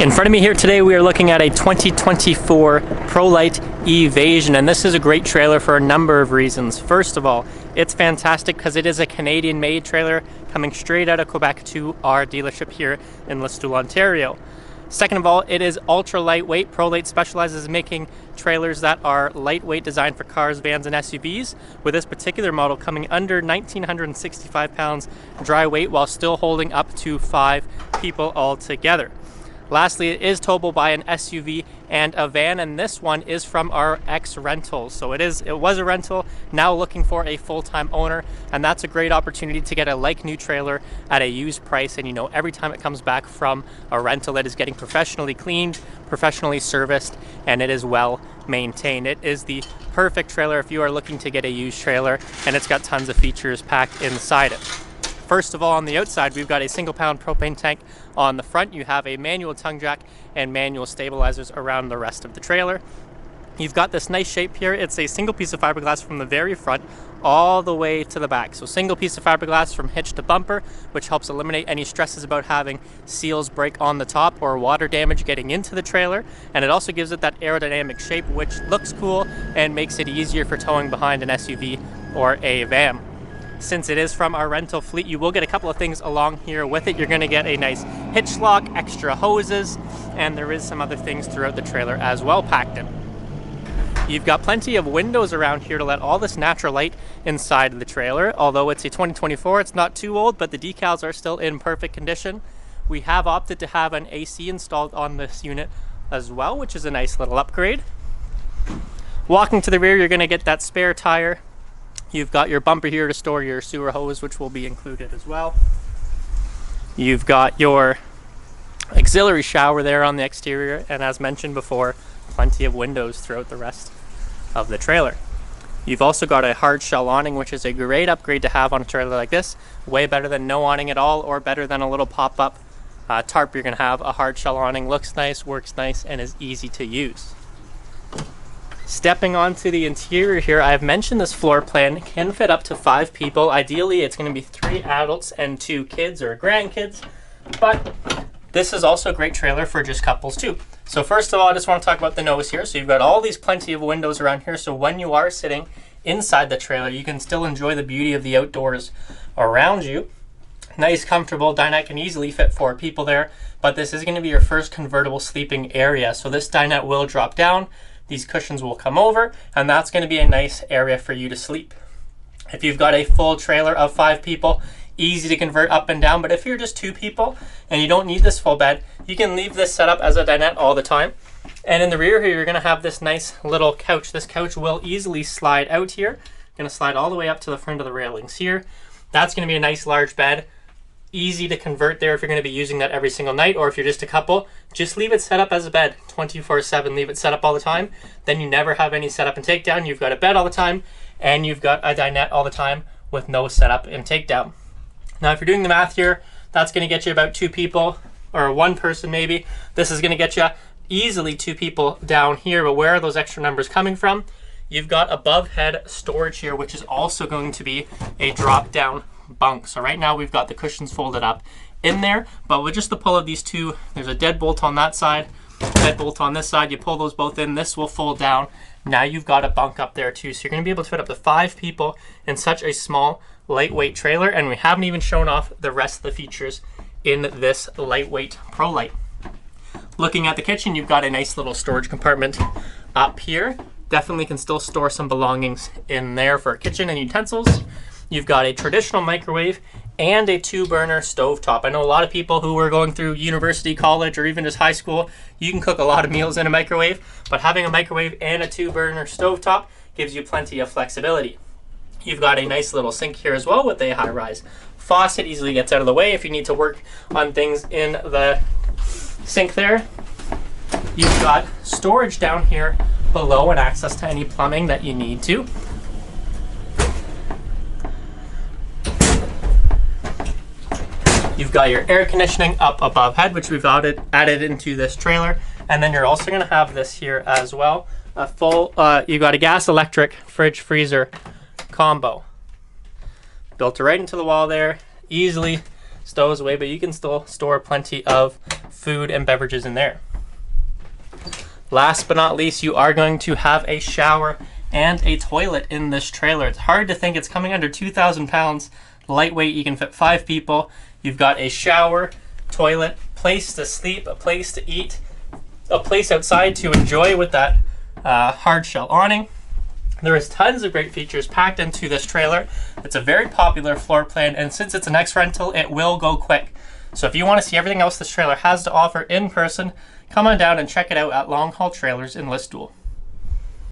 In front of me here today, we are looking at a 2024 Prolite Evasion, and this is a great trailer for a number of reasons. First of all, it's fantastic because it is a Canadian-made trailer coming straight out of Quebec to our dealership here in Listowel, Ontario. Second of all, it is ultra lightweight. Prolite specializes in making trailers that are lightweight, designed for cars, vans, and SUVs, with this particular model coming under 1,965 pounds dry weight while still holding up to 5 people altogether. Lastly, it is towable by an SUV and a van, and this one is from our ex-rentals. So it was a rental, now looking for a full-time owner, and that's a great opportunity to get a like-new trailer at a used price. And you know, every time it comes back from a rental, it is getting professionally cleaned, professionally serviced, and it is well maintained. It is the perfect trailer if you are looking to get a used trailer, and it's got tons of features packed inside it. First of all, on the outside, we've got a single-pound propane tank on the front. You have a manual tongue jack and manual stabilizers around the rest of the trailer. You've got this nice shape here. It's a single piece of fiberglass from the very front all the way to the back. So single piece of fiberglass from hitch to bumper, which helps eliminate any stresses about having seals break on the top or water damage getting into the trailer. And it also gives it that aerodynamic shape, which looks cool and makes it easier for towing behind an SUV or a van. Since it is from our rental fleet, you will get a couple of things along here with it. You're going to get a nice hitch lock, extra hoses, and there is some other things throughout the trailer as well packed in. You've got plenty of windows around here to let all this natural light inside the trailer. Although it's a 2024, it's not too old, but the decals are still in perfect condition. We have opted to have an AC installed on this unit as well, which is a nice little upgrade. Walking to the rear, you're going to get that spare tire. You've got your bumper here to store your sewer hose, which will be included as well. You've got your auxiliary shower there on the exterior, and as mentioned before, plenty of windows throughout the rest of the trailer. You've also got a hard shell awning, which is a great upgrade to have on a trailer like this. Way better than no awning at all, or better than a little pop-up tarp. You're going to have a hard shell awning. Looks nice, works nice, and is easy to use. Stepping onto the interior here, I've mentioned this floor plan can fit up to 5 people. Ideally, it's going to be 3 adults and 2 kids or grandkids, but this is also a great trailer for just couples too. So first of all, I just want to talk about the nose here. So you've got all these plenty of windows around here, so when you are sitting inside the trailer, you can still enjoy the beauty of the outdoors around you. Nice, comfortable dinette, can easily fit 4 people there, but this is going to be your first convertible sleeping area. So this dinette will drop down. These cushions will come over, and that's going to be a nice area for you to sleep. If you've got a full trailer of 5 people, easy to convert up and down, but if you're just 2 people and you don't need this full bed, you can leave this set up as a dinette all the time. And in the rear here, you're going to have this nice little couch. This couch will easily slide out here. Going to slide all the way up to the front of the railings here. That's going to be a nice large bed. Easy to convert there if you're going to be using that every single night, or if you're just a couple, just leave it set up as a bed 24/7. Leave it set up all the time. Then you never have any setup and takedown. You've got a bed all the time, and you've got a dinette all the time with no setup and takedown. Now, if you're doing the math here, that's going to get you about 2 people, or 1 person maybe. This is going to get you easily 2 people down here, but where are those extra numbers coming from? You've got above head storage here, which is also going to be a drop down bunk. So right now we've got the cushions folded up in there, but with just the pull of these 2, there's a deadbolt on that side, deadbolt on this side. You pull those both in, this will fold down. Now you've got a bunk up there too, so you're going to be able to fit up to 5 people in such a small, lightweight trailer, and we haven't even shown off the rest of the features in this lightweight Prolite. Looking at the kitchen, you've got a nice little storage compartment up here. Definitely can still store some belongings in there for kitchen and utensils. You've got a traditional microwave and a 2-burner stovetop. I know a lot of people who are going through university, college, or even just high school, you can cook a lot of meals in a microwave, but having a microwave and a 2-burner stovetop gives you plenty of flexibility. You've got a nice little sink here as well with a high-rise faucet. Easily gets out of the way if you need to work on things in the sink there. You've got storage down here below and access to any plumbing that you need to. You've got your air conditioning up above head, which we've added into this trailer. And then you're also going to have this here as well. A full, you've got a gas electric fridge freezer combo. Built right into the wall there. Easily stows away, but you can still store plenty of food and beverages in there. Last but not least, you are going to have a shower and a toilet in this trailer. It's hard to think it's coming under 2,000 pounds. Lightweight, you can fit 5 people. You've got a shower, toilet, place to sleep, a place to eat, a place outside to enjoy with that hard shell awning. There is tons of great features packed into this trailer. It's a very popular floor plan, and since it's an X rental, it will go quick. So if you want to see everything else this trailer has to offer in person, come on down and check it out at Long Haul Trailers in Listowel.